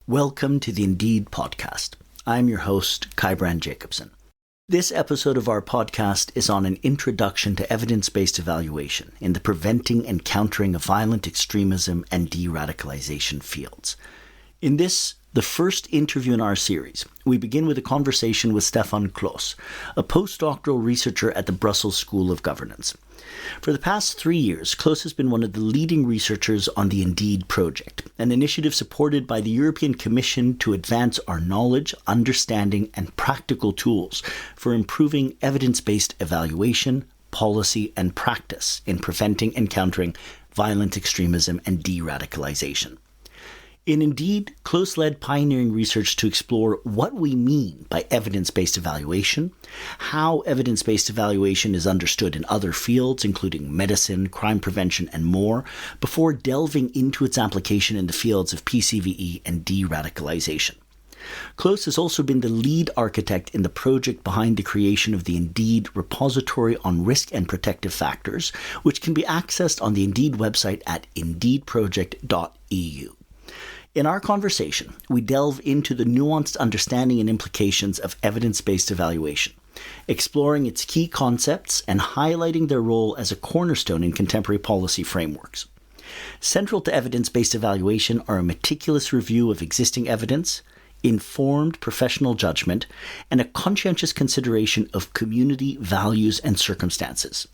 Welcome to the Indeed podcast. I'm your host, Kai Brand Jacobson. This episode of our podcast is on an introduction to evidence-based evaluation in the preventing and countering of violent extremism and de-radicalization fields. In this, the first interview in our series, we begin with a conversation with Stephan Klose, a postdoctoral researcher at the Brussels School of Governance. For the past 3 years, Klose has been one of the leading researchers on the Indeed project, an initiative supported by the European Commission to advance our knowledge, understanding, and practical tools for improving evidence-based evaluation, policy, and practice in preventing and countering violent extremism and de-radicalization. In Indeed, Klose led pioneering research to explore what we mean by evidence-based evaluation, how evidence-based evaluation is understood in other fields, including medicine, crime prevention, and more, before delving into its application in the fields of PCVE and de-radicalization. Klose has also been the lead architect in the project behind the creation of the Indeed repository on risk and protective factors, which can be accessed on the Indeed website at indeedproject.eu. In our conversation, we delve into the nuanced understanding and implications of evidence-based evaluation, exploring its key concepts and highlighting their role as a cornerstone in contemporary policy frameworks. Central to evidence-based evaluation are a meticulous review of existing evidence, informed professional judgment, and a conscientious consideration of community values and circumstances.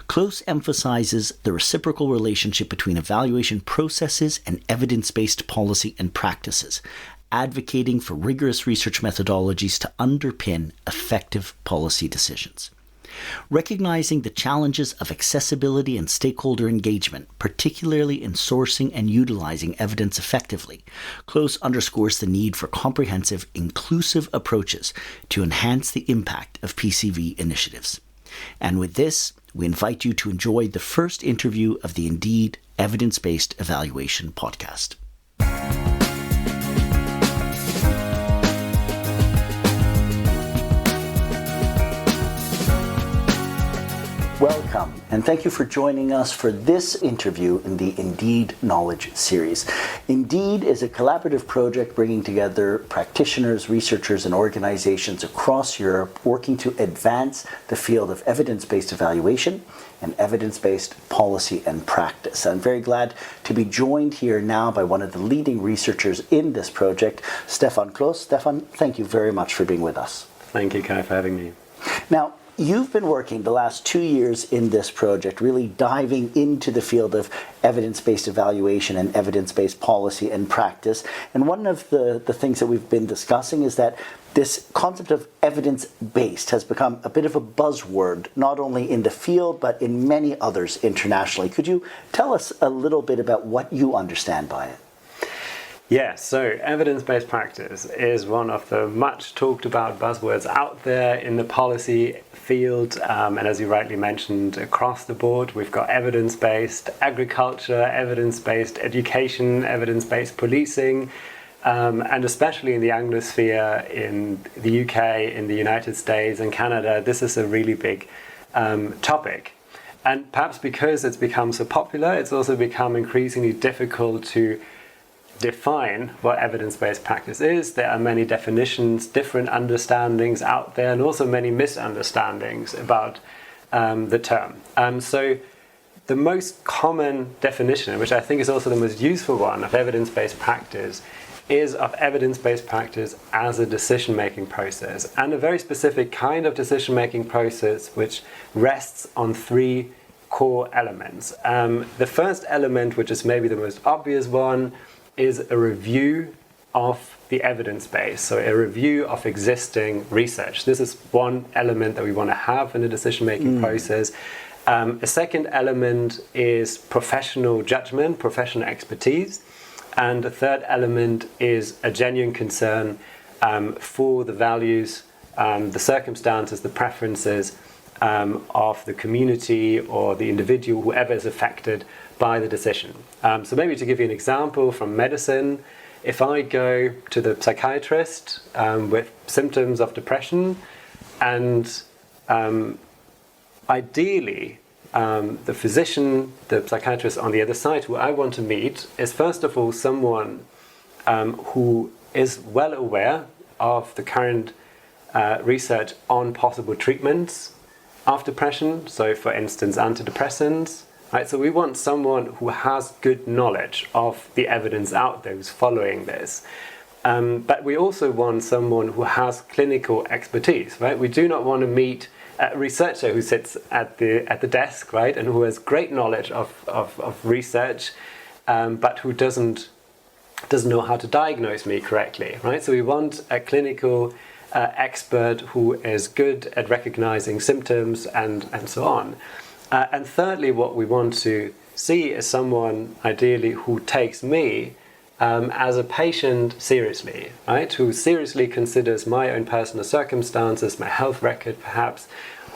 Klose emphasizes the reciprocal relationship between evaluation processes and evidence-based policy and practices, advocating for rigorous research methodologies to underpin effective policy decisions. Recognizing the challenges of accessibility and stakeholder engagement, particularly in sourcing and utilizing evidence effectively, Klose underscores the need for comprehensive, inclusive approaches to enhance the impact of PCV initiatives. And with this, we invite you to enjoy the first interview of the Indeed Evidence-Based Evaluation podcast. Welcome, and thank you for joining us for this interview in the Indeed Knowledge series. Indeed is a collaborative project bringing together practitioners, researchers, and organizations across Europe working to advance the field of evidence-based evaluation and evidence-based policy and practice. I'm very glad to be joined here now by one of the leading researchers in this project, Stephan Klose. Stephan, thank you very much for being with us. Thank you, Kai, for having me. Now, you've been working the last 2 years in this project, really diving into the field of evidence-based evaluation and evidence-based policy and practice. And one of the things that we've been discussing is that this concept of evidence-based has become a bit of a buzzword, not only in the field, but in many others internationally. Could you tell us a little bit about what you understand by it? Yeah, so evidence-based practice is one of the much talked about buzzwords out there in the policy field, and as you rightly mentioned, across the board, we've got evidence-based agriculture, evidence-based education, evidence-based policing, and especially in the Anglosphere, in the UK, in the United States and Canada, this is a really big topic. And perhaps because it's become so popular, it's also become increasingly difficult to define what evidence-based practice is. There are many definitions, different understandings out there, and also many misunderstandings about the term. So the most common definition, which I think is also the most useful one of evidence-based practice, is of evidence-based practice as a decision-making process, and a very specific kind of decision-making process which rests on 3 core elements. The first element, which is maybe the most obvious one, is a review of the evidence base, so a review of existing research. This is one element that we want to have in the decision-making process. A second element is professional judgment, professional expertise, and a third element is a genuine concern for the values, the circumstances, the preferences of the community or the individual, whoever is affected by the decision. So maybe to give you an example from medicine, if I go to the psychiatrist with symptoms of depression, and ideally the physician, the psychiatrist on the other side who I want to meet is first of all someone who is well aware of the current research on possible treatments of depression. So, for instance, antidepressants. Right? So we want someone who has good knowledge of the evidence out there, who's following this. But we also want someone who has clinical expertise. Right? We do not want to meet a researcher who sits at the desk, right, and who has great knowledge of research, but who doesn't know how to diagnose me correctly. Right? So we want a clinical expert who is good at recognizing symptoms and so on. And thirdly, what we want to see is someone, ideally, who takes me as a patient seriously, right? Who seriously considers my own personal circumstances, my health record perhaps,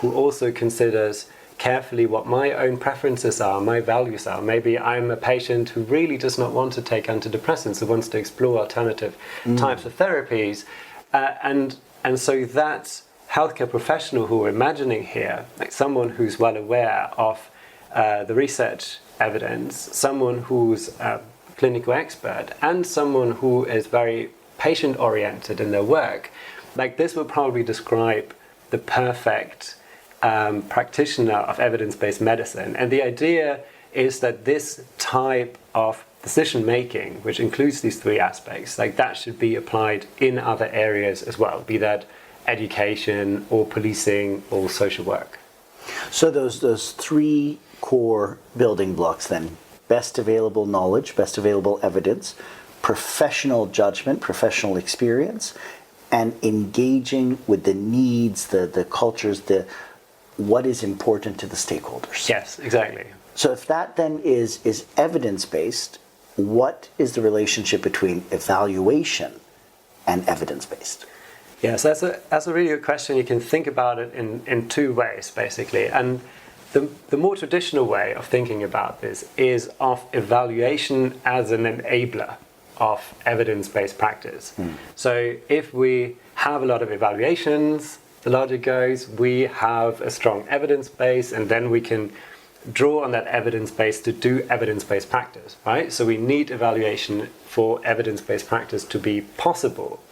who also considers carefully what my own preferences are, my values are. Maybe I'm a patient who really does not want to take antidepressants, who wants to explore alternative types of therapies. And so that healthcare professional who we're imagining here, like someone who's well aware of the research evidence, someone who's a clinical expert, and someone who is very patient-oriented in their work, like this would probably describe the perfect practitioner of evidence-based medicine. And the idea is that this type of decision-making, which includes these three aspects, like that should be applied in other areas as well, be that education or policing or social work. So those three core building blocks then: best available knowledge, best available evidence, professional judgment, professional experience, and engaging with the needs, the cultures, what is important to the stakeholders. Yes, exactly. So if that then is evidence-based, what is the relationship between evaluation and evidence-based? Yes, that's a really good question. You can think about it in two ways, basically. And the more traditional way of thinking about this is of evaluation as an enabler of evidence-based practice. So if we have a lot of evaluations, the logic goes, we have a strong evidence base, and then we can draw on that evidence base to do evidence-based practice, right? So we need evaluation for evidence-based practice to be possible.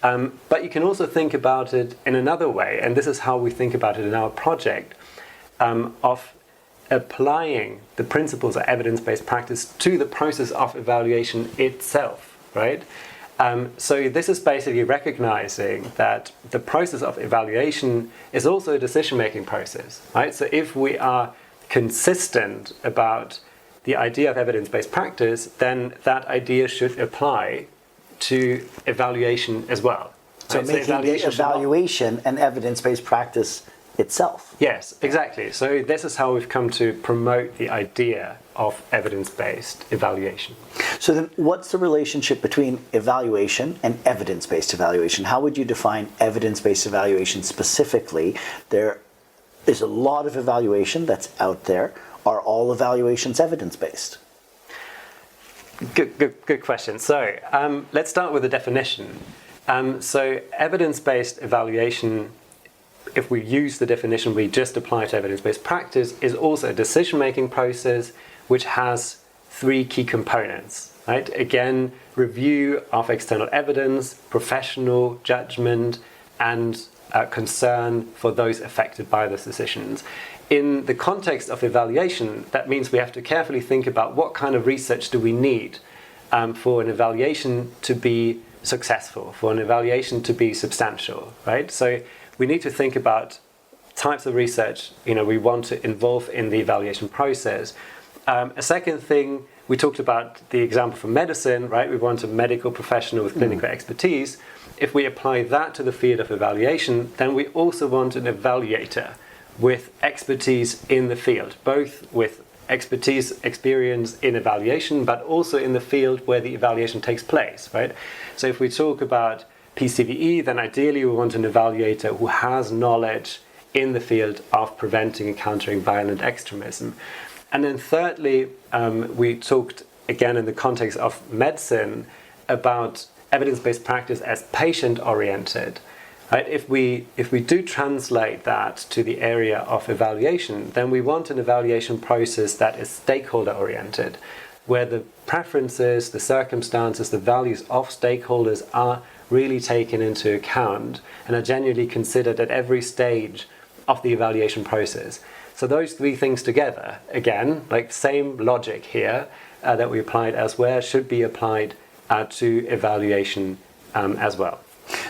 But you can also think about it in another way, and this is how we think about it in our project, of applying the principles of evidence-based practice to the process of evaluation itself, right? So this is basically recognizing that the process of evaluation is also a decision-making process, right? So if we are consistent about the idea of evidence-based practice, then that idea should apply to evaluation as well. So right? making the evaluation and evidence-based practice itself. Yes, exactly. So this is how we've come to promote the idea of evidence-based evaluation. So then what's the relationship between evaluation and evidence-based evaluation? How would you define evidence-based evaluation specifically? There is a lot of evaluation that's out there. Are all evaluations evidence-based? Good question. So let's start with the definition. So evidence-based evaluation, if we use the definition we just applied to evidence-based practice, is also a decision-making process which has three key components, right? Again, review of external evidence, professional judgment, and concern for those affected by those decisions. In the context of evaluation, that means we have to carefully think about what kind of research do we need for an evaluation to be successful, for an evaluation to be substantial, right? So we need to think about types of research we want to involve in the evaluation process. A second thing, we talked about the example for medicine, right? We want a medical professional with clinical expertise. If we apply that to the field of evaluation, then we also want an evaluator with expertise in the field, both with expertise, experience in evaluation, but also in the field where the evaluation takes place, right? So if we talk about PCVE, then ideally we want an evaluator who has knowledge in the field of preventing and countering violent extremism. And then thirdly, we talked again in the context of medicine about evidence-based practice as patient-oriented. Right? If we do translate that to the area of evaluation, then we want an evaluation process that is stakeholder-oriented. where the preferences, the circumstances, the values of stakeholders are really taken into account and are genuinely considered at every stage of the evaluation process. So those three things together, again, like same logic here that we applied elsewhere, should be applied to evaluation as well.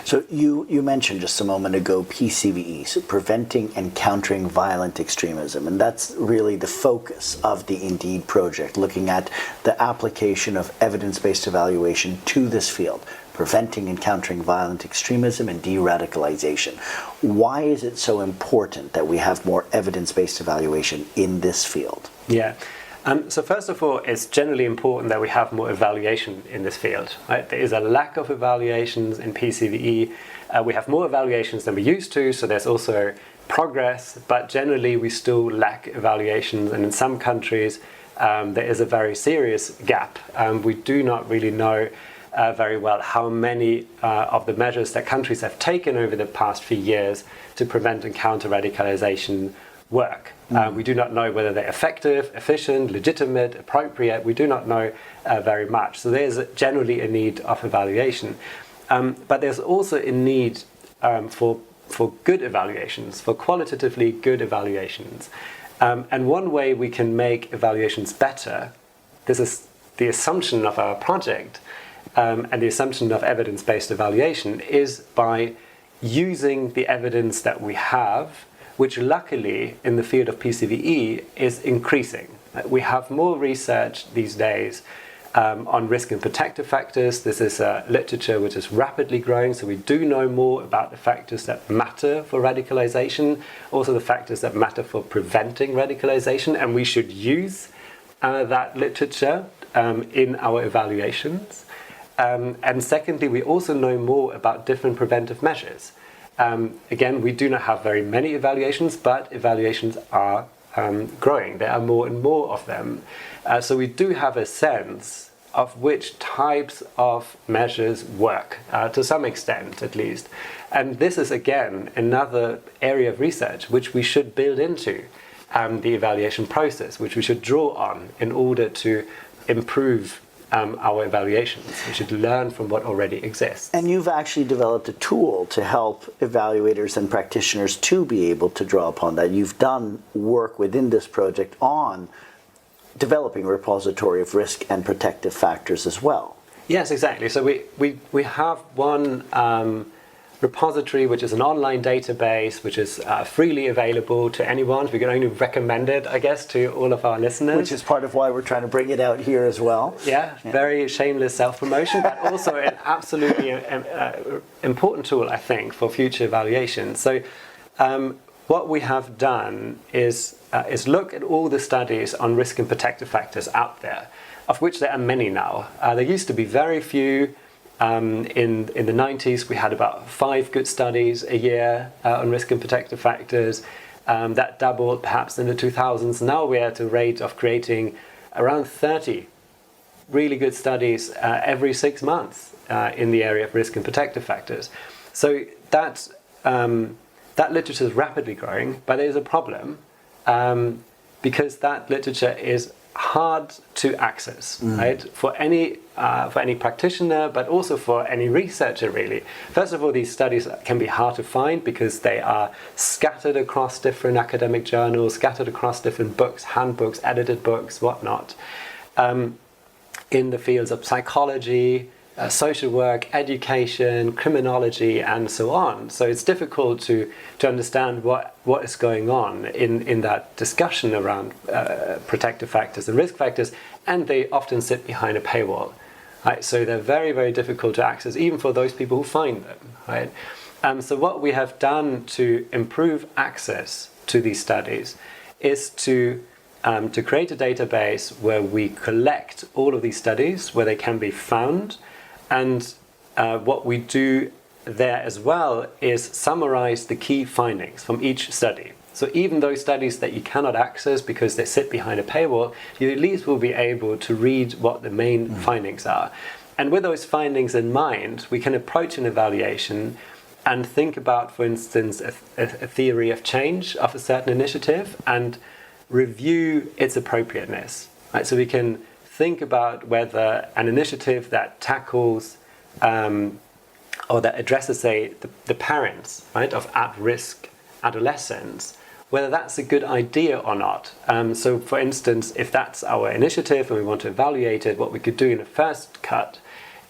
So you mentioned just a moment ago PCVE, so preventing and countering violent extremism, and that's really the focus of the Indeed project, looking at the application of evidence-based evaluation to this field, preventing and countering violent extremism and de-radicalization. Why is it so important that we have more evidence-based evaluation in this field? Yeah. So first of all, it's generally important that we have more evaluation in this field. Right? There is a lack of evaluations in PCVE. We have more evaluations than we used to, so there's also progress, but generally we still lack evaluations, and in some countries there is a very serious gap. We do not really know very well how many of the measures that countries have taken over the past few years to prevent and counter radicalization work. We do not know whether they're effective, efficient, legitimate, appropriate. We do not know very much. So there's generally a need of evaluation. But there's also a need for good evaluations, for qualitatively good evaluations. And one way we can make evaluations better, this is the assumption of our project, and the assumption of evidence-based evaluation, is by using the evidence that we have, which luckily in the field of PCVE is increasing. We have more research these days on risk and protective factors. This is a literature which is rapidly growing, so we do know more about the factors that matter for radicalization, also the factors that matter for preventing radicalization, and we should use that literature in our evaluations. And secondly, we also know more about different preventive measures. Again, we do not have very many evaluations, but evaluations are growing. There are more and more of them. So we do have a sense of which types of measures work, to some extent at least. And this is, again, another area of research which we should build into the evaluation process, which we should draw on in order to improve our evaluations. We should learn from what already exists. And you've actually developed a tool to help evaluators and practitioners to be able to draw upon that. You've done work within this project on developing a repository of risk and protective factors as well. Yes, exactly. So we have one repository, which is an online database, which is freely available to anyone. We can only recommend it, I guess, to all of our listeners. Which is part of why we're trying to bring it out here as well. Yeah. Very shameless self-promotion, but also an absolutely important tool, I think, for future evaluation. So what we have done is look at all the studies on risk and protective factors out there, of which there are many now. There used to be very few. In the 90s, we had about 5 good studies a year on risk and protective factors. That doubled perhaps in the 2000s. Now we're at a rate of creating around 30 really good studies every 6 months in the area of risk and protective factors. So that literature is rapidly growing, but there's a problem because that literature is hard to access, right? For any practitioner, but also for any researcher, really. First of all, these studies can be hard to find because they are scattered across different academic journals, scattered across different books, handbooks, edited books, whatnot, in the fields of psychology, social work, education, criminology, and so on. So it's difficult to understand what is going on in that discussion around protective factors and risk factors, and they often sit behind a paywall. Right? So they're very, very difficult to access, even for those people who find them. Right? So what we have done to improve access to these studies is to create a database where we collect all of these studies, where they can be found. And what we do there as well is summarize the key findings from each study. So even those studies that you cannot access because they sit behind a paywall, you at least will be able to read what the main findings are. And with those findings in mind, we can approach an evaluation and think about, for instance, a theory of change of a certain initiative and review its appropriateness. Right? So we can think about whether an initiative that tackles or that addresses, say, the parents, right, of at-risk adolescents, whether that's a good idea or not. So, for instance, if that's our initiative and we want to evaluate it, what we could do in the first cut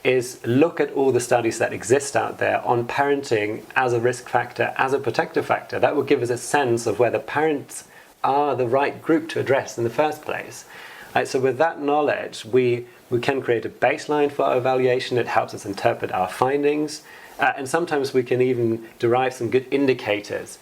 is look at all the studies that exist out there on parenting as a risk factor, as a protective factor. That will give us a sense of whether parents are the right group to address in the first place. Right, so with that knowledge, we can create a baseline for our evaluation. It helps us interpret our findings. And sometimes we can even derive some good indicators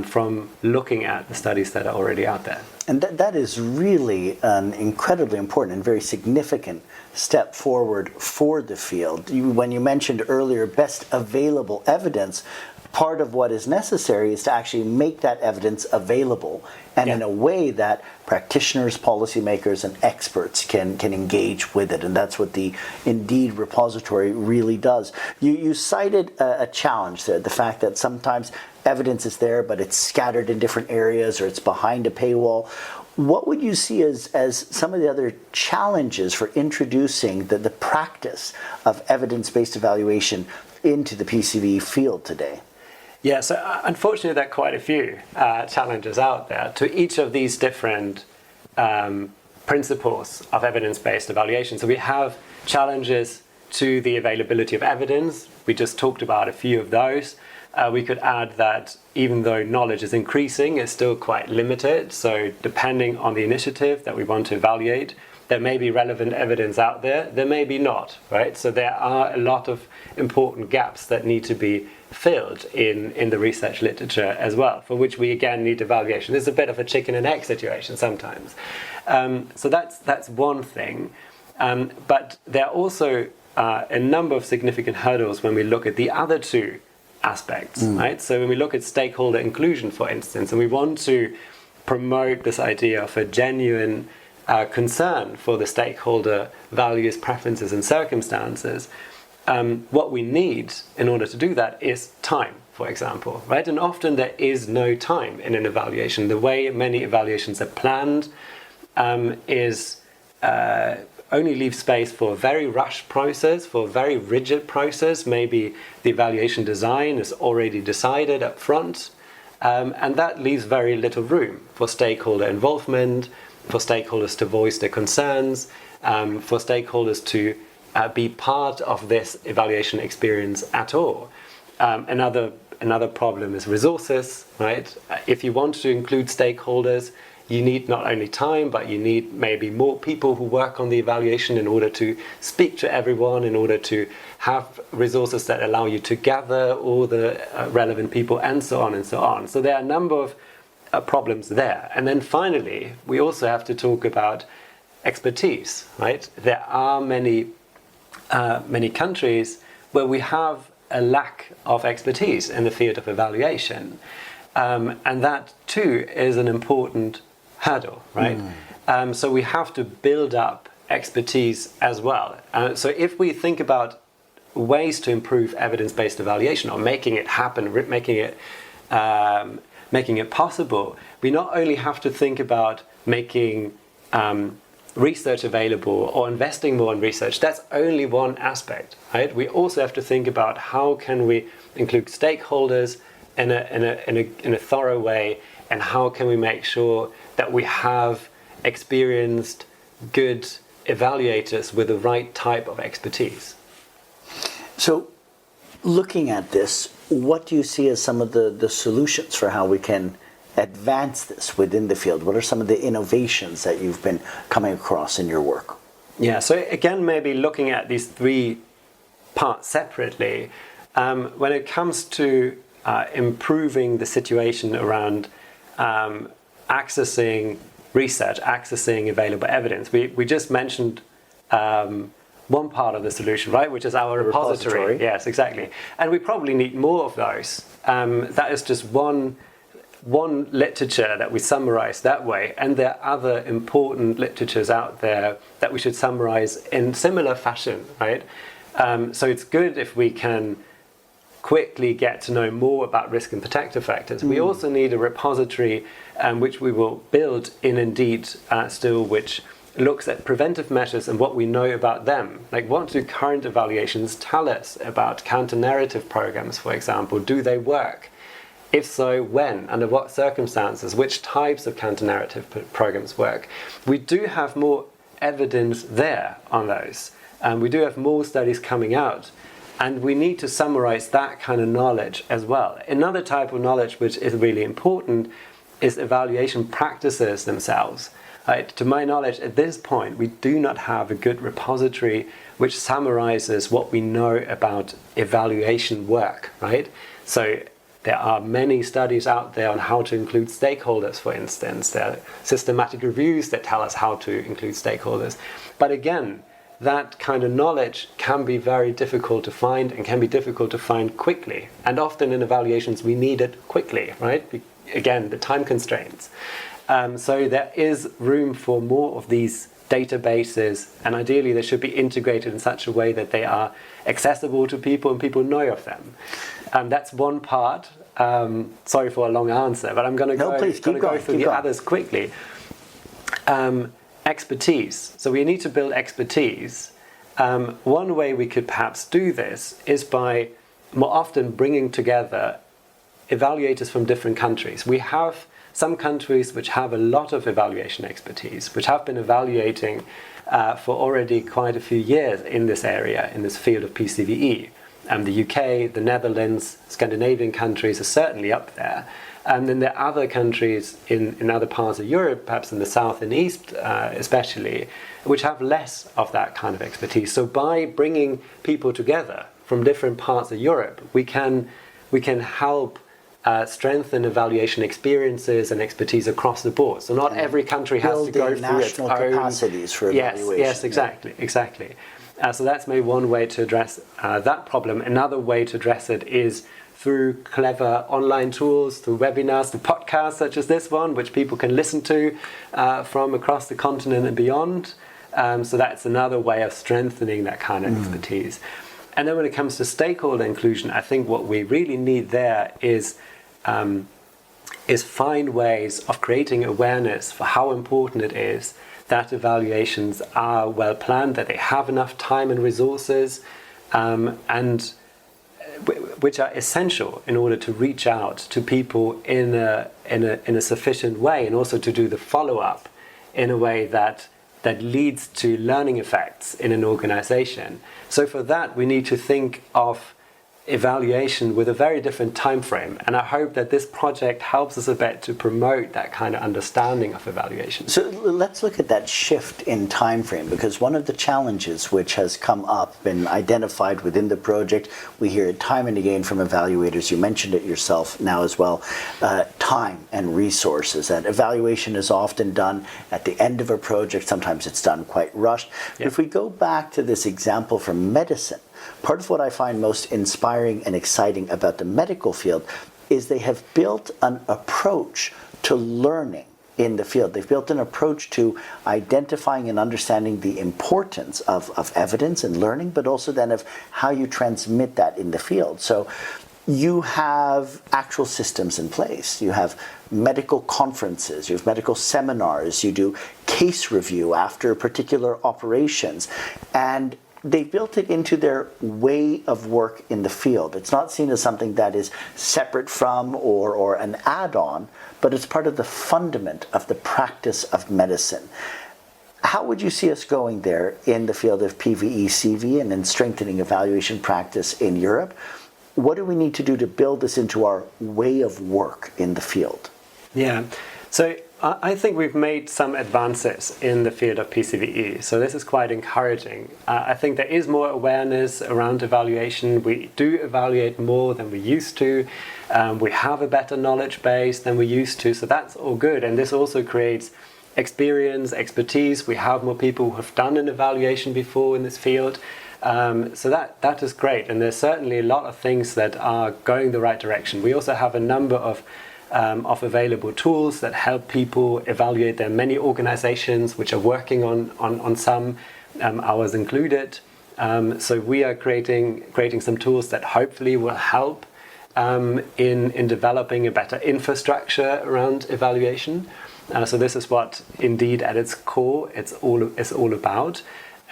from looking at the studies that are already out there. And that is really an incredibly important and very significant step forward for the field. When you mentioned earlier best available evidence, part of what is necessary is to actually make that evidence available and in a way that practitioners, policymakers, and experts can engage with it. And that's what the Indeed repository really does. You cited a challenge there, the fact that sometimes evidence is there, but it's scattered in different areas or it's behind a paywall. What would you see as some of the other challenges for introducing the practice of evidence-based evaluation into the PCV field today? Yeah, so unfortunately there are quite a few challenges out there to each of these different principles of evidence-based evaluation. So we have challenges to the availability of evidence. We just talked about a few of those. We could add that even though knowledge is increasing, it's still quite limited. So depending on the initiative that we want to evaluate, there may be relevant evidence out there, there may be not, right? So there are a lot of important gaps that need to be filled in the research literature as well, for which we again need evaluation. It's a bit of a chicken and egg situation sometimes. So that's one thing. But there are also a number of significant hurdles when we look at the other two aspects, right? So when we look at stakeholder inclusion, for instance, and we want to promote this idea of a genuine concern for the stakeholder values, preferences, and circumstances, what we need in order to do that is time, for example, right? And often there is no time in an evaluation. The way many evaluations are planned is only leave space for a very rushed process, for a very rigid process. Maybe the evaluation design is already decided up front, and that leaves very little room for stakeholder involvement, for stakeholders to voice their concerns, for stakeholders to be part of this evaluation experience at all. Another problem is resources, right? If you want to include stakeholders, you need not only time, but you need maybe more people who work on the evaluation in order to speak to everyone, in order to have resources that allow you to gather all the relevant people, and so on and so on. So there are a number of problems there. And then finally, we also have to talk about expertise, right? There are many countries where we have a lack of expertise in the field of evaluation. And that too is an important hurdle, right? So we have to build up expertise as well. So if we think about ways to improve evidence-based evaluation, or making it happen, making it possible, we not only have to think about making research available or investing more in research. That's only one aspect, right? We also have to think about how can we include stakeholders in a thorough way, and how can we make sure that we have experienced, good evaluators with the right type of expertise. So, looking at this, what do you see as some of the solutions for how we can advance this within the field? What are some of the innovations that you've been coming across in your work? Yeah, so again, maybe looking at these three parts separately, when it comes to improving the situation around accessing research, accessing available evidence, we just mentioned one part of the solution, right, which is our repository. Yes, exactly. And we probably need more of those. That is just one literature that we summarize that way, and there are other important literatures out there that we should summarize in similar fashion, right? So it's good if we can quickly get to know more about risk and protective factors. We also need a repository which we will build in Indeed still, which looks at preventive measures and what we know about them. Like, what do current evaluations tell us about counter-narrative programs, for example? Do they work? If so, when? Under what circumstances? Which types of counter-narrative programs work? We do have more evidence there on those. We do have more studies coming out. And we need to summarize that kind of knowledge as well. Another type of knowledge which is really important is evaluation practices themselves. To my knowledge, at this point, we do not have a good repository which summarizes what we know about evaluation work, right? So there are many studies out there on how to include stakeholders, for instance. There are systematic reviews that tell us how to include stakeholders. But again, that kind of knowledge can be very difficult to find and can be difficult to find quickly. And often in evaluations, we need it quickly, right? Again, the time constraints. So there is room for more of these databases, and ideally they should be integrated in such a way that they are accessible to people and people know of them. That's one part. Sorry for a long answer, but I'm going to go through the others quickly. Expertise. So we need to build expertise. One way we could perhaps do this is by more often bringing together evaluators from different countries. We have some countries which have a lot of evaluation expertise, which have been evaluating for already quite a few years in this area, in this field of PCVE. The UK, the Netherlands, Scandinavian countries are certainly up there. And then there are other countries in other parts of Europe, perhaps in the south and east especially, which have less of that kind of expertise. So by bringing people together from different parts of Europe, we can help strengthen evaluation experiences and expertise across the board. So not every country has to go through its own capacities for evaluation. Yes, exactly. So that's maybe one way to address that problem. Another way to address it is through clever online tools, through webinars, through podcasts such as this one, which people can listen to from across the continent and beyond. So that's another way of strengthening that kind of expertise. And then when it comes to stakeholder inclusion, I think what we really need there is find ways of creating awareness for how important it is that evaluations are well planned, that they have enough time and resources, and which are essential in order to reach out to people in a sufficient way, and also to do the follow-up in a way that leads to learning effects in an organization. So for that, we need to think of evaluation with a very different time frame, and I hope that this project helps us a bit to promote that kind of understanding of evaluation. So let's look at that shift in time frame, because one of the challenges which has come up, been identified within the project, we hear it time and again from evaluators, you mentioned it yourself now as well, time and resources. That evaluation is often done at the end of a project, sometimes it's done quite rushed. Yeah. If we go back to this example from medicine, part of what I find most inspiring and exciting about the medical field is they have built an approach to learning in the field. They've built an approach to identifying and understanding the importance of evidence and learning, but also then of how you transmit that in the field. So you have actual systems in place. You have medical conferences, you have medical seminars, you do case review after particular operations, and they built it into their way of work in the field. It's not seen as something that is separate from or an add-on, but it's part of the fundament of the practice of medicine. How would you see us going there in the field of PVE, CVE, and in strengthening evaluation practice in Europe? What do we need to do to build this into our way of work in the field? Yeah, so I think we've made some advances in the field of PCVE, so this is quite encouraging. I think there is more awareness around evaluation. We do evaluate more than we used to. We have a better knowledge base than we used to, so that's all good. And this also creates experience, expertise. We have more people who have done an evaluation before in this field. So that is great, and there's certainly a lot of things that are going the right direction. We also have a number of available tools that help people evaluate. There are many organizations which are working on some, ours included. So we are creating some tools that hopefully will help in developing a better infrastructure around evaluation. So this is what Indeed at its core it's all about.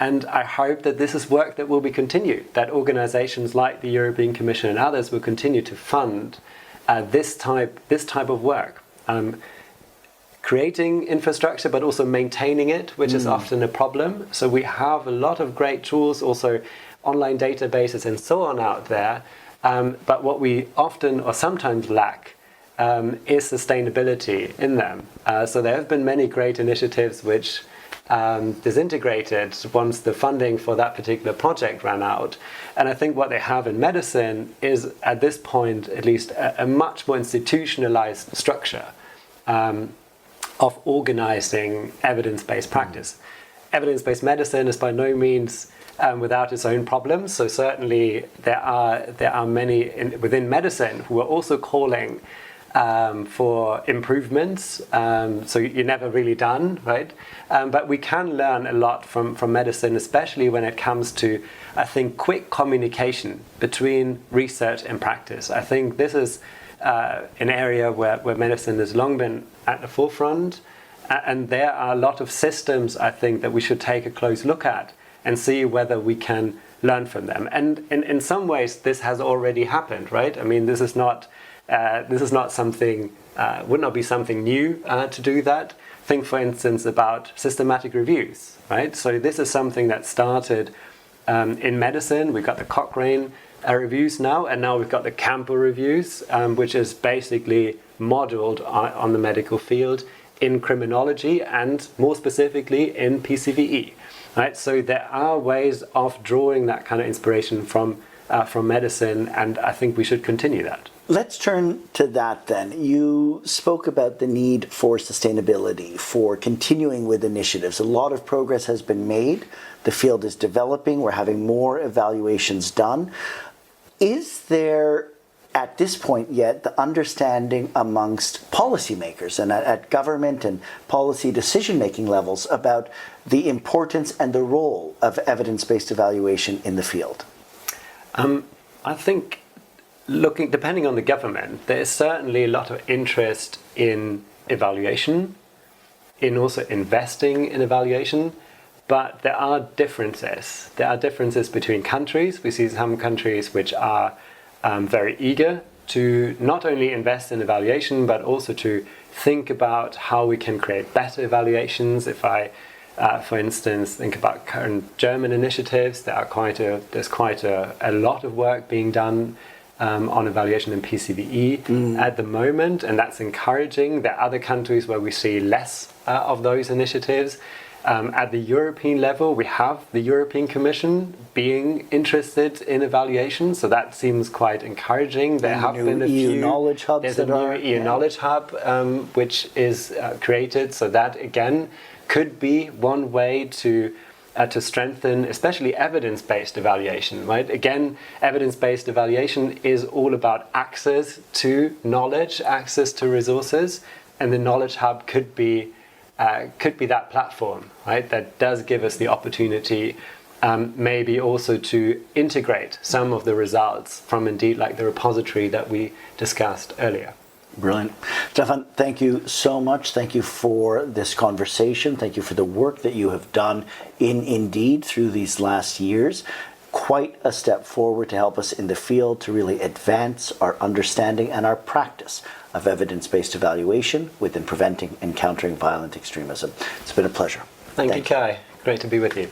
And I hope that this is work that will be continued, that organizations like the European Commission and others will continue to fund this type of work. Creating infrastructure, but also maintaining it, which is often a problem. So we have a lot of great tools, also online databases and so on out there. But what we often or sometimes lack is sustainability in them. So there have been many great initiatives which disintegrated once the funding for that particular project ran out. And I think what they have in medicine is, at this point at least, a much more institutionalized structure of organizing evidence-based practice. Evidence-based medicine is by no means without its own problems. So certainly there are many within medicine who are also calling for improvements. So you're never really done, right? But we can learn a lot from medicine, especially when it comes to, I think, quick communication between research and practice. I think this is an area where medicine has long been at the forefront. And there are a lot of systems, I think, that we should take a close look at and see whether we can learn from them. And in some ways, this has already happened, right? I mean, this is not something, would not be something new to do that. Think, for instance, about systematic reviews, right? So this is something that started in medicine. We've got the Cochrane reviews now, and now we've got the Campbell reviews, which is basically modeled on the medical field in criminology and more specifically in PCVE, right? So there are ways of drawing that kind of inspiration from medicine, and I think we should continue that. Let's turn to that then. You spoke about the need for sustainability, for continuing with initiatives. A lot of progress has been made. The field is developing. We're having more evaluations done. Is there, at this point yet, the understanding amongst policymakers and at government and policy decision-making levels about the importance and the role of evidence-based evaluation in the field? I think, depending on the government, there is certainly a lot of interest in evaluation, in also investing in evaluation, but there are differences. There are differences between countries. We see some countries which are very eager to not only invest in evaluation, but also to think about how we can create better evaluations. If I, for instance, think about current German initiatives, there's quite a lot of work being done on evaluation in PCVE at the moment, and that's encouraging. There are other countries where we see less of those initiatives. At the European level, we have the European Commission being interested in evaluation, so that seems quite encouraging. There have been a few knowledge hubs. There's a new EU knowledge hub which is created, so that again could be one way to strengthen, especially evidence-based evaluation, right? Again, evidence-based evaluation is all about access to knowledge, access to resources, and the knowledge hub could be that platform, right? That does give us the opportunity, maybe also to integrate some of the results from Indeed, like the repository that we discussed earlier. Brilliant. Stephan, thank you so much. Thank you for this conversation. Thank you for the work that you have done in Indeed through these last years. Quite a step forward to help us in the field to really advance our understanding and our practice of evidence-based evaluation within preventing and countering violent extremism. It's been a pleasure. Thank you, Kai. Great to be with you.